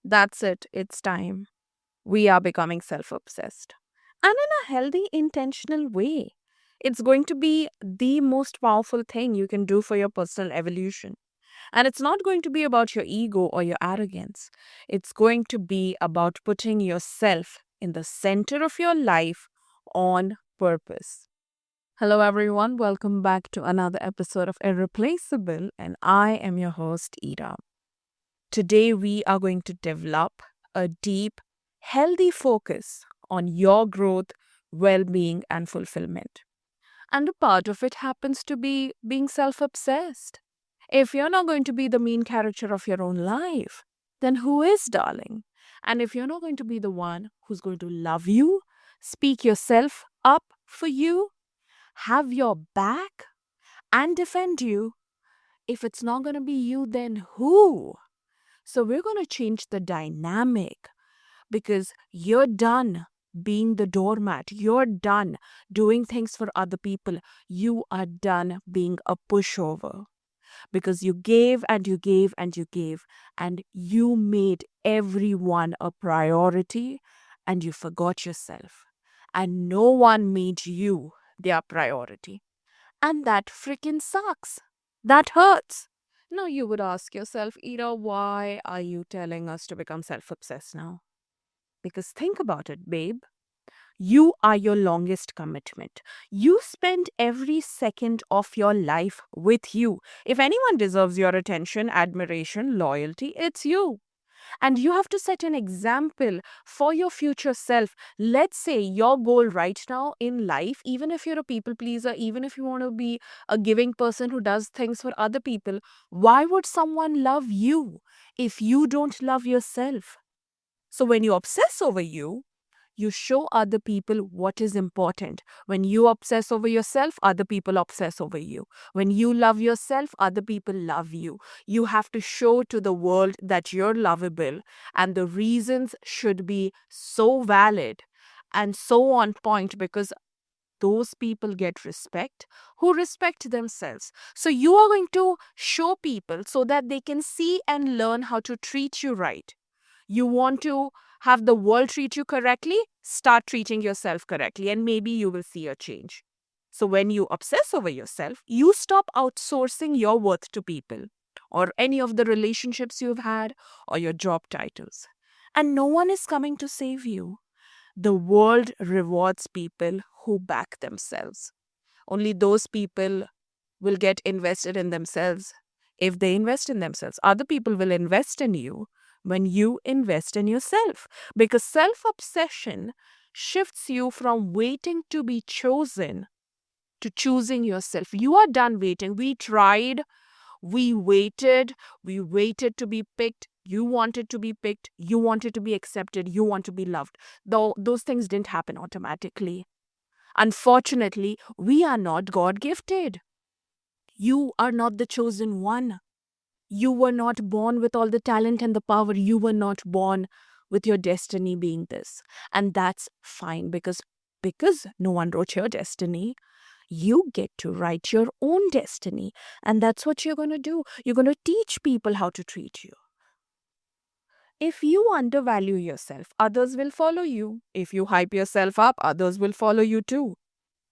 That's it. It's time. We are becoming self obsessed. And in a healthy, intentional way. It's going to be the most powerful thing you can do for your personal evolution. And it's not going to be about your ego or your arrogance. It's going to be about putting yourself in the center of your life on purpose. Hello, everyone. Welcome back to another episode of Irreplaceable. And I am your host, Ira. Today, we are going to develop a deep, healthy focus on your growth, well being, and fulfillment. And a part of it happens to be being self obsessed. If you're not going to be the main character of your own life, then who is, darling? And if you're not going to be the one who's going to love you, speak yourself up for you, have your back, and defend you, if it's not going to be you, then who? So we're going to change the dynamic because you're done being the doormat. You're done doing things for other people. You are done being a pushover because you gave and you gave and you gave and you made everyone a priority and you forgot yourself. And no one made you their priority. And that freaking sucks. That hurts. Now you would ask yourself, Ira, why are you telling us to become self obsessed now? Because think about it, babe. You are your longest commitment. You spend every second of your life with you. If anyone deserves your attention, admiration, loyalty, it's you. And you have to set an example for your future self. Let's say your goal right now in life, even if you're a people pleaser, even if you want to be a giving person who does things for other people, why would someone love you if you don't love yourself? So when you obsess over you show other people what is important. When you obsess over yourself, other people obsess over you. When you love yourself, other people love you. You have to show to the world that you're lovable, and the reasons should be so valid and so on point because those people get respect who respect themselves. So you are going to show people so that they can see and learn how to treat you right. You want to have the world treat you correctly? Start treating yourself correctly, and maybe you will see a change. So, when you obsess over yourself, you stop outsourcing your worth to people or any of the relationships you've had or your job titles. And no one is coming to save you. The world rewards people who back themselves. Only those people will get invested in themselves if they invest in themselves. Other people will invest in you when you invest in yourself because self obsession shifts you from waiting to be chosen to choosing yourself. You are done waiting. We tried, we waited to be picked. You wanted to be picked, you wanted to be accepted, you want to be loved. Though those things didn't happen automatically. Unfortunately, we are not God gifted. You are not the chosen one. You were not born with all the talent and the power. You were not born with your destiny being this. And that's fine because no one wrote your destiny. You get to write your own destiny. And that's what you're going to do. You're going to teach people how to treat you. If you undervalue yourself, others will follow you. If you hype yourself up, others will follow you too.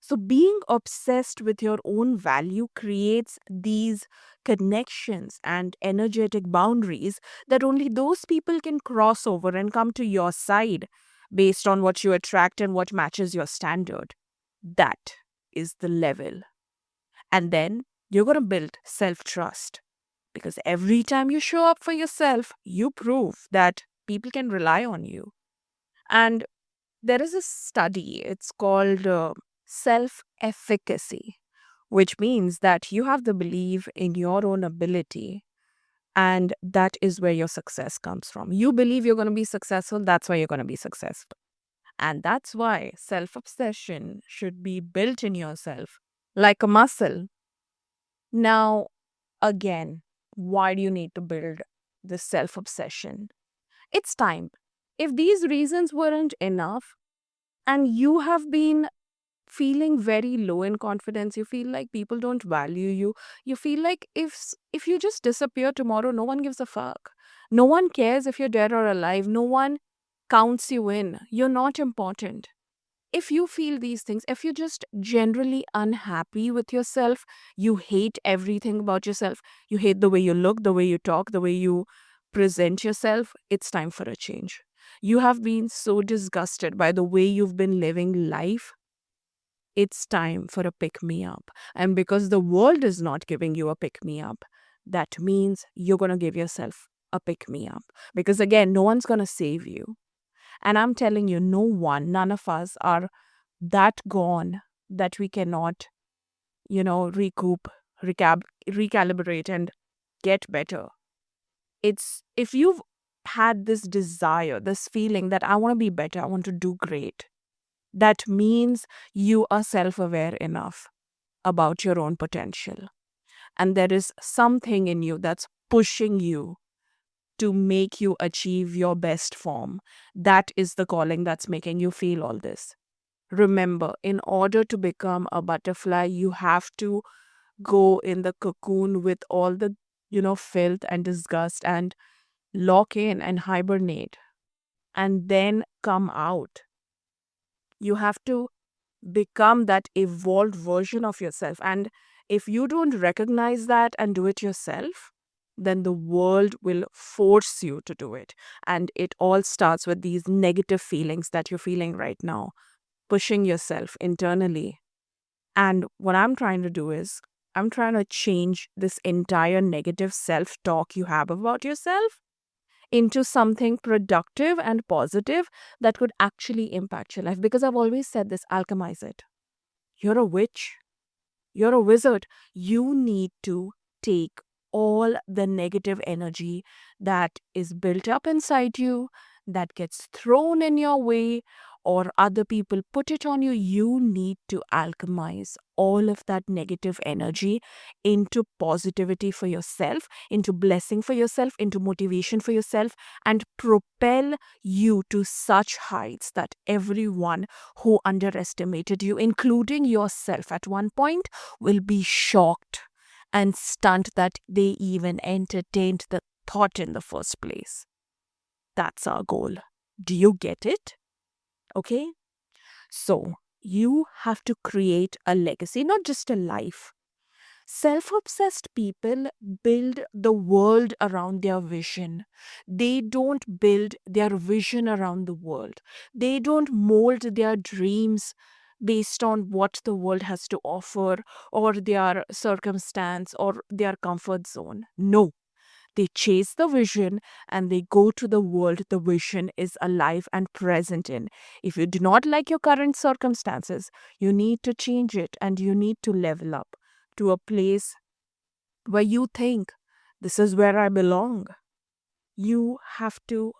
So, being obsessed with your own value creates these connections and energetic boundaries that only those people can cross over and come to your side based on what you attract and what matches your standard. That is the level. And then you're going to build self trust because every time you show up for yourself, you prove that people can rely on you. And there is a study, it's called self efficacy, which means that you have the belief in your own ability. And that is where your success comes from. You believe you're going to be successful, that's why you're going to be successful. And that's why self obsession should be built in yourself like a muscle. Now, again, why do you need to build this self obsession? It's time. If these reasons weren't enough, and you have been feeling very low in confidence, you feel like people don't value you, you feel like if you just disappear tomorrow, no one gives a fuck, No one cares if you're dead or alive. No one counts you in. You're not important. If you feel these things, if you're just generally unhappy with yourself, you hate everything about yourself, you hate the way you look, the way you talk, the way you present yourself, it's time for a change. You have been so disgusted by the way you've been living life. It's time for a pick me up. And because the world is not giving you a pick me up, that means you're going to give yourself a pick me up. Because again, no one's going to save you. And I'm telling you, no one, none of us are that gone that we cannot, recoup, recalibrate, and get better. It's if you've had this desire, this feeling that I want to be better, I want to do great, that means you are self aware enough about your own potential. And there is something in you that's pushing you to make you achieve your best form. That is the calling that's making you feel all this. Remember, in order to become a butterfly, you have to go in the cocoon with all the, filth and disgust and lock in and hibernate and then come out. You have to become that evolved version of yourself. And if you don't recognize that and do it yourself, then the world will force you to do it. And it all starts with these negative feelings that you're feeling right now, pushing yourself internally. And what I'm trying to do is, I'm trying to change this entire negative self talk you have about yourself into something productive and positive that could actually impact your life. Because I've always said this, alchemize it. You're a witch. You're a wizard. You need to take all the negative energy that is built up inside you, that gets thrown in your way, or other people put it on you. You need to alchemize all of that negative energy into positivity for yourself, into blessing for yourself, into motivation for yourself, and propel you to such heights that everyone who underestimated you, including yourself at one point, will be shocked and stunned that they even entertained the thought in the first place. That's our goal. Do you get it? Okay? So, you have to create a legacy, not just a life. Self obsessed people build the world around their vision. They don't build their vision around the world. They don't mold their dreams based on what the world has to offer or their circumstance or their comfort zone. No, they chase the vision and they go to the world the vision is alive and present in. If you do not like your current circumstances, you need to change it and you need to level up to a place where you think this is where I belong. You have to,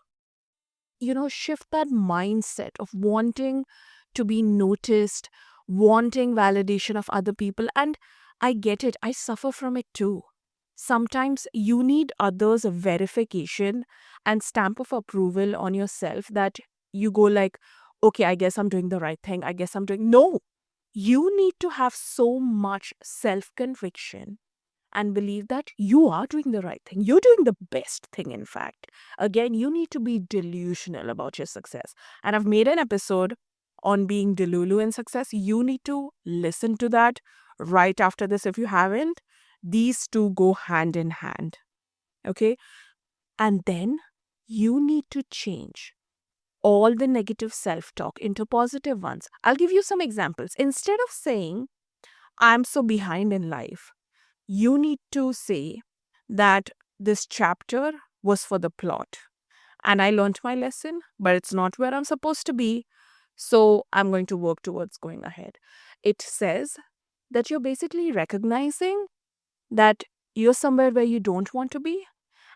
shift that mindset of wanting to be noticed, wanting validation of other people. And I get it, I suffer from it too. Sometimes you need others' verification and stamp of approval on yourself that you go like, okay, I guess I'm doing the right thing. I guess I'm doing. No, you need to have so much self conviction and believe that you are doing the right thing. You're doing the best thing, in fact. Again, you need to be delusional about your success. And I've made an episode on being delulu in success. You need to listen to that right after this if you haven't. These two go hand in hand. Okay. And then you need to change all the negative self talk into positive ones. I'll give you some examples. Instead of saying, I'm so behind in life, you need to say that this chapter was for the plot and I learned my lesson, but it's not where I'm supposed to be. So I'm going to work towards going ahead. It says that you're basically recognizing that you're somewhere where you don't want to be.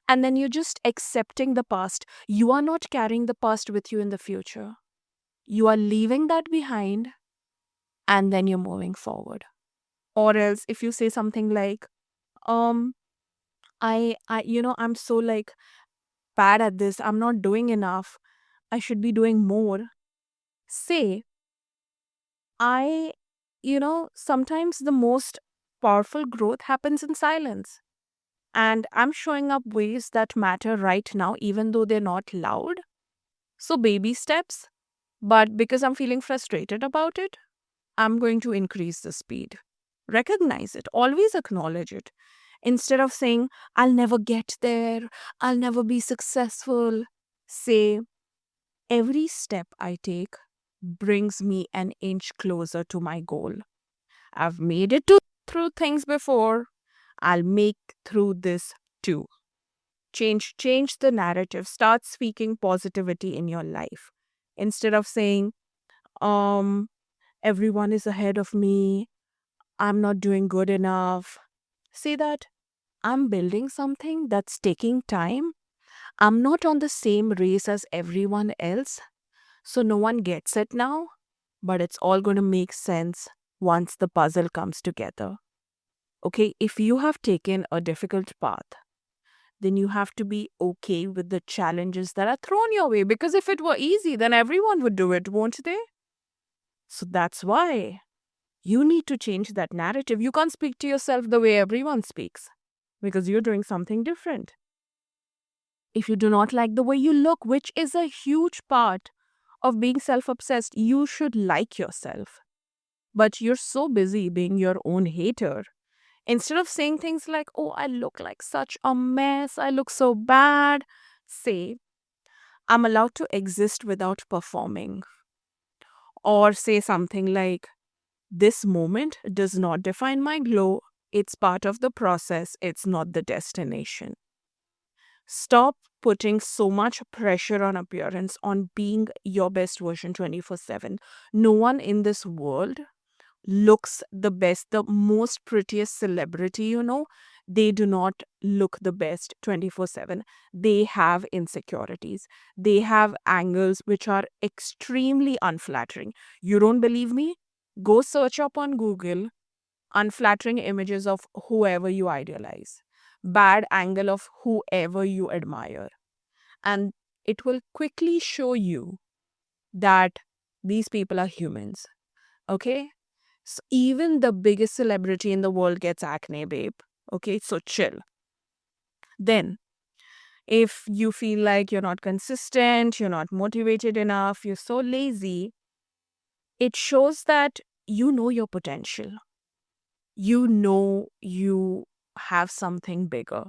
And then you're just accepting the past. You are not carrying the past with you in the future. You are leaving that behind and then you're moving forward. Or else if you say something like, um, I'm so like bad at this. I'm not doing enough. I should be doing more. Say, sometimes the most powerful growth happens in silence. And I'm showing up ways that matter right now, even though they're not loud. So, baby steps. But because I'm feeling frustrated about it, I'm going to increase the speed. Recognize it, always acknowledge it. Instead of saying, I'll never get there, I'll never be successful, say, every step I take brings me an inch closer to my goal. I've made it through things before. I'll make through this too. Change the narrative. Start speaking positivity in your life. Instead of saying, um, everyone is ahead of me, I'm not doing good enough. Say that I'm building something that's taking time. I'm not on the same race as everyone else. So no one gets it now, but it's all going to make sense once the puzzle comes together. Okay, if you have taken a difficult path, then you have to be okay with the challenges that are thrown your way. Because if it were easy, then everyone would do it, won't they? So that's why you need to change that narrative. You can't speak to yourself the way everyone speaks because you're doing something different. If you do not like the way you look, which is a huge part of being self obsessed, you should like yourself. But you're so busy being your own hater. Instead of saying things like, oh, I look like such a mess, I look so bad, say, I'm allowed to exist without performing. Or say something like, this moment does not define my glow. It's part of the process, it's not the destination. Stop putting so much pressure on appearance, on being your best version 24/7. No one in this world looks the best, the most prettiest celebrity, they do not look the best 24/7. They have insecurities. They have angles which are extremely unflattering. You don't believe me? Go search up on Google unflattering images of whoever you idealize, bad angle of whoever you admire. And it will quickly show you that these people are humans. Okay? So even the biggest celebrity in the world gets acne, babe. Okay, so chill. Then, if you feel like you're not consistent, you're not motivated enough, you're so lazy, it shows that you know your potential. You know you have something bigger.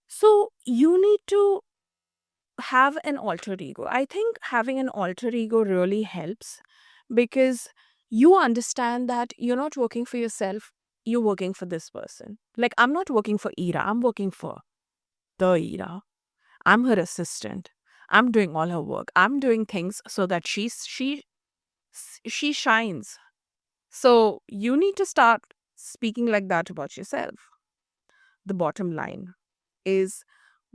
So, you need to have an alter ego. I think having an alter ego really helps because you understand that you're not working for yourself, you're working for this person. Like, I'm not working for Ira, I'm working for the Ira. I'm her assistant. I'm doing all her work. I'm doing things so that she shines. So you need to start speaking like that about yourself. The bottom line is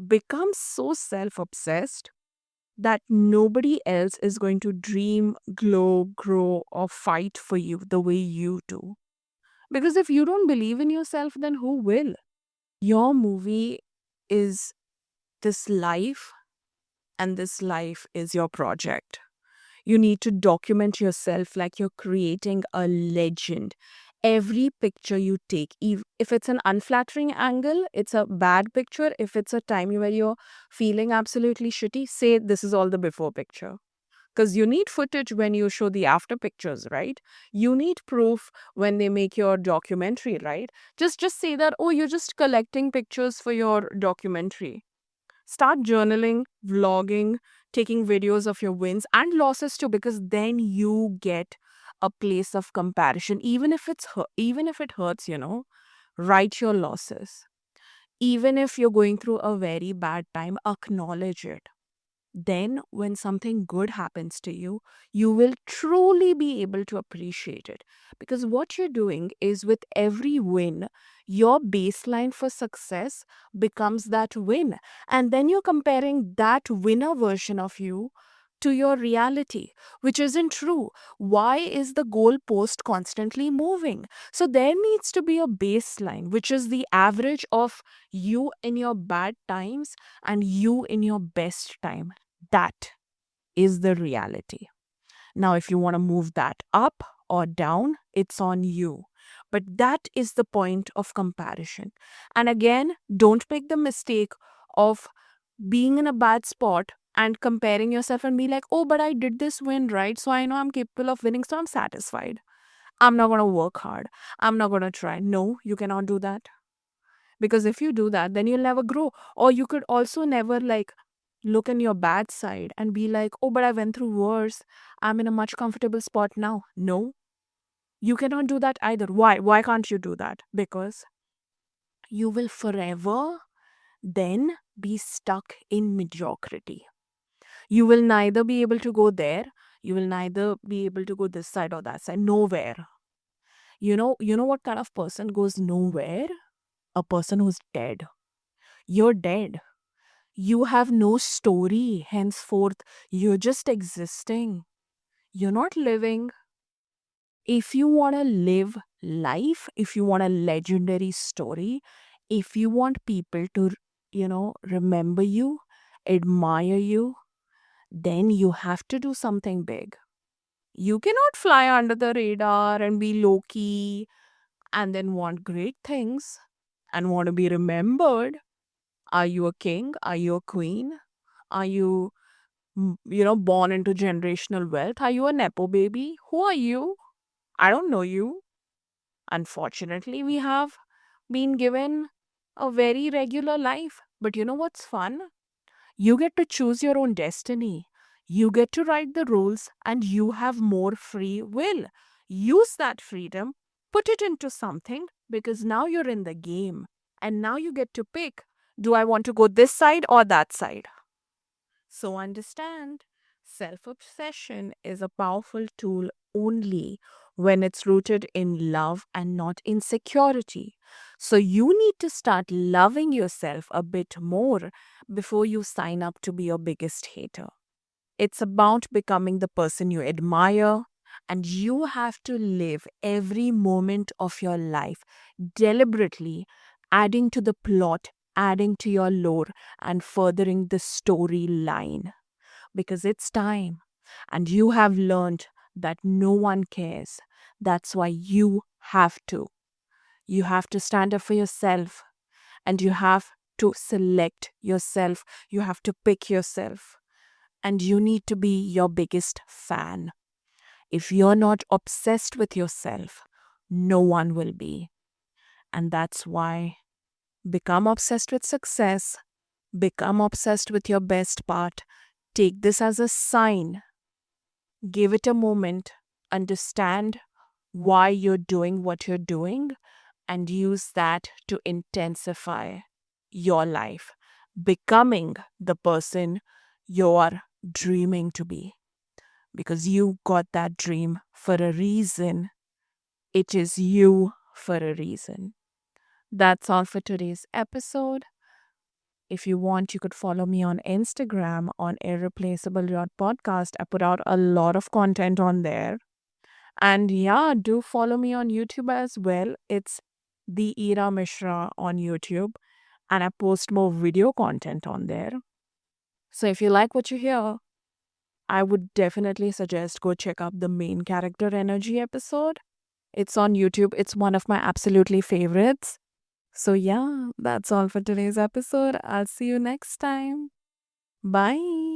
become so self-obsessed that nobody else is going to dream, glow, grow, or fight for you the way you do. Because if you don't believe in yourself, then who will? Your movie is this life, and this life is your project. You need to document yourself like you're creating a legend. Every picture you take, if it's an unflattering angle, it's a bad picture. If it's a time where you're feeling absolutely shitty, say this is all the before picture. Because you need footage when you show the after pictures, right? You need proof when they make your documentary, right? Just say that, oh, you're just collecting pictures for your documentary. Start journaling, vlogging, taking videos of your wins and losses too, because then you get a place of comparison. Even if it hurts, write your losses. Even if you're going through a very bad time, acknowledge it. Then, when something good happens to you, you will truly be able to appreciate it. Because what you're doing is with every win, your baseline for success becomes that win. And then you're comparing that winner version of you to your reality, which isn't true. Why is the goalpost constantly moving? So, there needs to be a baseline, which is the average of you in your bad times and you in your best time. That is the reality. Now, if you want to move that up or down, it's on you. But that is the point of comparison. And again, don't make the mistake of being in a bad spot and comparing yourself and be like, oh, but I did this win, right? So I know I'm capable of winning, so I'm satisfied. I'm not going to work hard. I'm not going to try. No, you cannot do that. Because if you do that, then you'll never grow. Or you could also never like look in your bad side and be like, oh, but I went through worse. I'm in a much comfortable spot now. No, you cannot do that either. Why? Why can't you do that? Because you will forever then be stuck in mediocrity. You will neither be able to go there, you will neither be able to go this side or that side, nowhere. You know what kind of person goes nowhere? A person who's dead. You're dead. You have no story henceforth. You're just existing. You're not living. If you want to live life, if you want a legendary story, if you want people to, remember you, admire you, then you have to do something big. You cannot fly under the radar and be low key and then want great things and want to be remembered. Are you a king? Are you a queen? Are you, born into generational wealth? Are you a Nepo baby? Who are you? I don't know you. Unfortunately, we have been given a very regular life. But you know what's fun? You get to choose your own destiny. You get to write the rules and you have more free will. Use that freedom, put it into something because now you're in the game and now you get to pick, do I want to go this side or that side? So understand, self obsession is a powerful tool only when it's rooted in love and not insecurity. So you need to start loving yourself a bit more before you sign up to be your biggest hater. It's about becoming the person you admire, and you have to live every moment of your life deliberately, adding to the plot, adding to your lore, and furthering the storyline. Because it's time, and you have learned that no one cares. That's why you have to. You have to stand up for yourself, and you have to select yourself. You have to pick yourself and you need to be your biggest fan. If you're not obsessed with yourself, no one will be. And that's why become obsessed with success, become obsessed with your best part. Take this as a sign, give it a moment, understand why you're doing what you're doing, and use that to intensify your life, becoming the person you're dreaming to be. Because you got that dream for a reason. It is you for a reason. That's all for today's episode. If you want, you could follow me on Instagram on Irreplaceable podcast. I put out a lot of content on there. And yeah, do follow me on YouTube as well. It's the Ira Mishra on YouTube. And I post more video content on there. So if you like what you hear, I would definitely suggest go check out the main character energy episode. It's on YouTube. It's one of my absolutely favorites. So yeah, that's all for today's episode. I'll see you next time. Bye.